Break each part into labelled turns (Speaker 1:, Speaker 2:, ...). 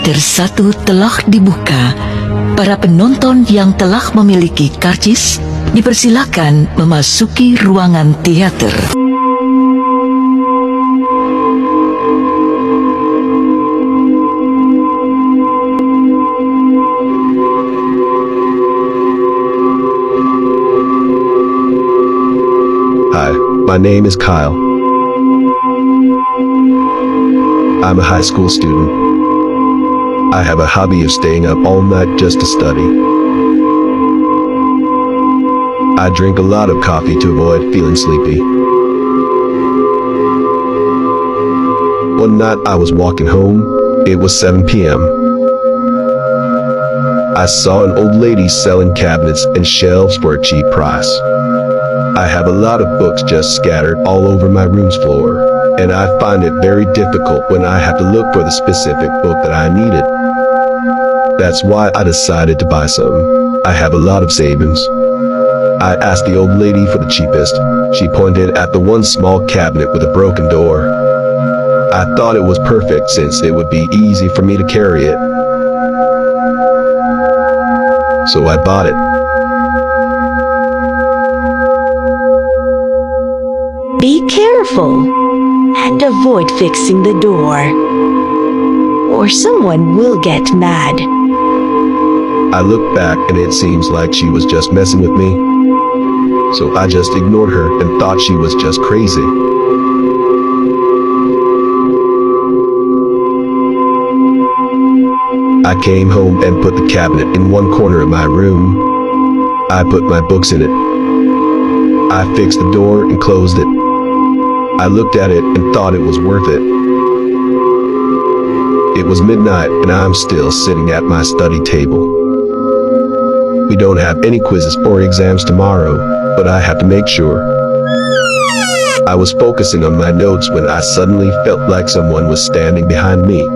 Speaker 1: Teater 1 telah dibuka. Para penonton yang telah memiliki karcis dipersilakan memasuki ruangan teater.
Speaker 2: Hi, my name is Kyle. I'm a high school student. I have a hobby of staying up all night just to study. I drink a lot of coffee to avoid feeling sleepy. One night I was walking home. It was 7 p.m. I saw an old lady selling cabinets and shelves for a cheap price. I have a lot of books just scattered all over my room's floor, and I find it very difficult when I have to look for the specific book that I needed. That's why I decided to buy some. I have a lot of savings. I asked the old lady for the cheapest. She pointed at the one small cabinet with a broken door. I thought it was perfect since it would be easy for me to carry it. So I bought it.
Speaker 3: Be careful and avoid fixing the door, or someone will get mad.
Speaker 2: I looked back and it seems like she was just messing with me. So I just ignored her and thought she was just crazy. I came home and put the cabinet in one corner of my room. I put my books in it. I fixed the door and closed it. I looked at it and thought it was worth it. It was midnight and I'm still sitting at my study table. We don't have any quizzes or exams tomorrow, but I have to make sure. I was focusing on my notes when I suddenly felt like someone was standing behind me.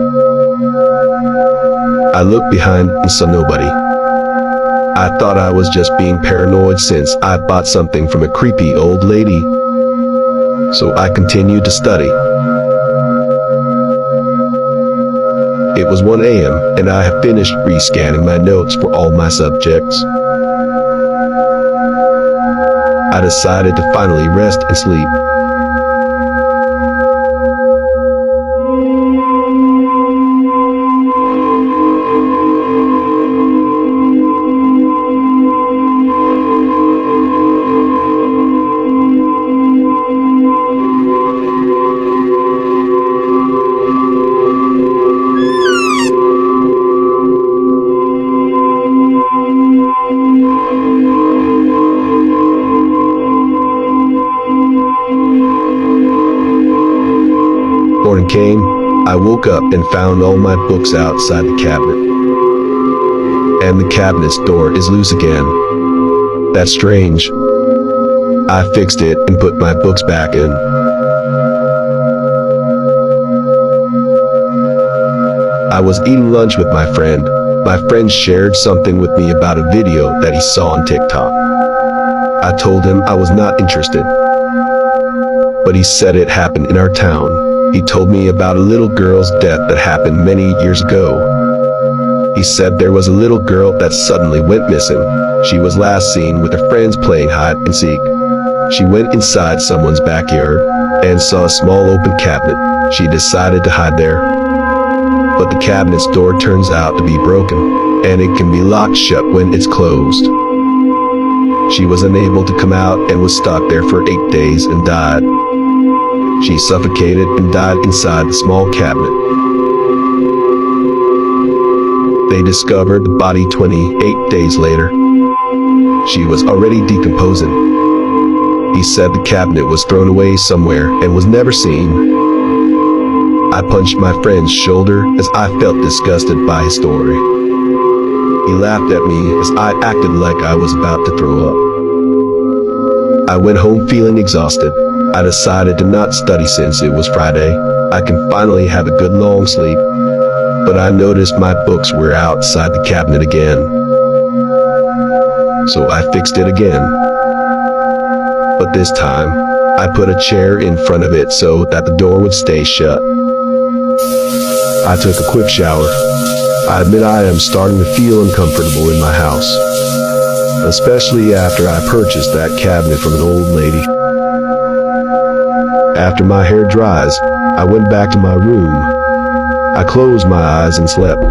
Speaker 2: I looked behind and saw nobody. I thought I was just being paranoid since I bought something from a creepy old lady. So I continued to study. It was 1 a.m. and I have finished rescanning my notes for all my subjects. I decided to finally rest and sleep. Morning came, I woke up and found all my books outside the cabinet. And the cabinet's door is loose again. That's strange. I fixed it and put my books back in. I was eating lunch with my friend. My friend shared something with me about a video that he saw on TikTok. I told him I was not interested, but he said it happened in our town. He told me about a little girl's death that happened many years ago. He said there was a little girl that suddenly went missing. She was last seen with her friends playing hide and seek. She went inside someone's backyard and saw a small open cabinet. She decided to hide there. But the cabinet's door turns out to be broken, and it can be locked shut when it's closed. She was unable to come out and was stuck there for 8 days and died. She suffocated and died inside the small cabinet. They discovered the body 28 days later. She was already decomposing. He said the cabinet was thrown away somewhere and was never seen. I punched my friend's shoulder as I felt disgusted by his story. He laughed at me as I acted like I was about to throw up. I went home feeling exhausted. I decided to not study since it was Friday. I can finally have a good long sleep. But I noticed my books were outside the cabinet again. So I fixed it again. But this time, I put a chair in front of it so that the door would stay shut. I took a quick shower. I admit I am starting to feel uncomfortable in my house, especially after I purchased that cabinet from an old lady. After my hair dries, I went back to my room. I closed my eyes and slept.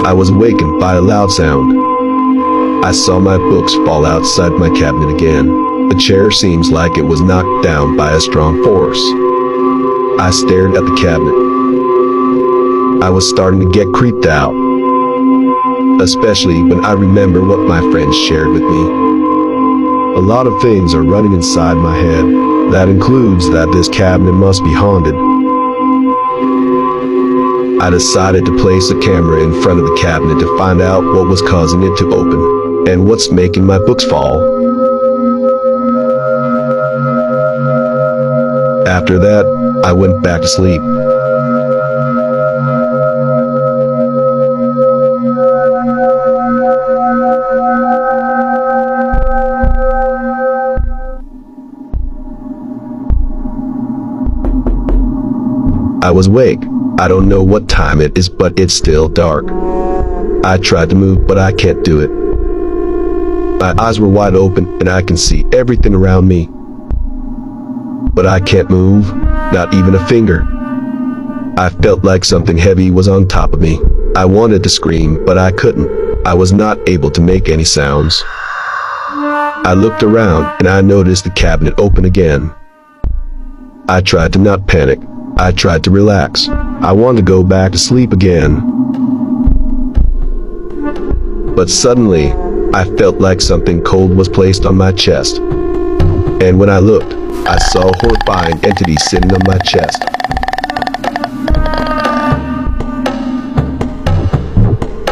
Speaker 2: I was awakened by a loud sound. I saw my books fall outside my cabinet again. The chair seems like it was knocked down by a strong force. I stared at the cabinet. I was starting to get creeped out, especially when I remember what my friends shared with me. A lot of things are running inside my head. That includes that this cabinet must be haunted. I decided to place a camera in front of the cabinet to find out what was causing it to open and what's making my books fall. After that, I went back to sleep. I was awake. I don't know what time it is, but it's still dark. I tried to move, but I can't do it. My eyes were wide open and I can see everything around me. But I can't move, not even a finger. I felt like something heavy was on top of me. I wanted to scream, but I couldn't. I was not able to make any sounds. I looked around and I noticed the cabinet open again. I tried to not panic. I tried to relax. I wanted to go back to sleep again. But suddenly, I felt like something cold was placed on my chest. And when I looked, I saw a horrifying entity sitting on my chest.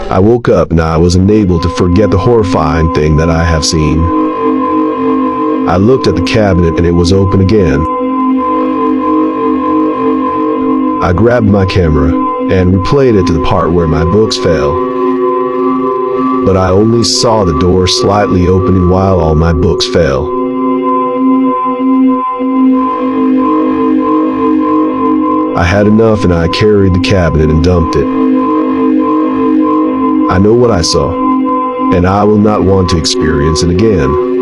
Speaker 2: I woke up and I was unable to forget the horrifying thing that I have seen. I looked at the cabinet and it was open again. I grabbed my camera and replayed it to the part where my books fell. But I only saw the door slightly opening while all my books fell. I had enough and I carried the cabinet and dumped it. I know what I saw, and I will not want to experience it again.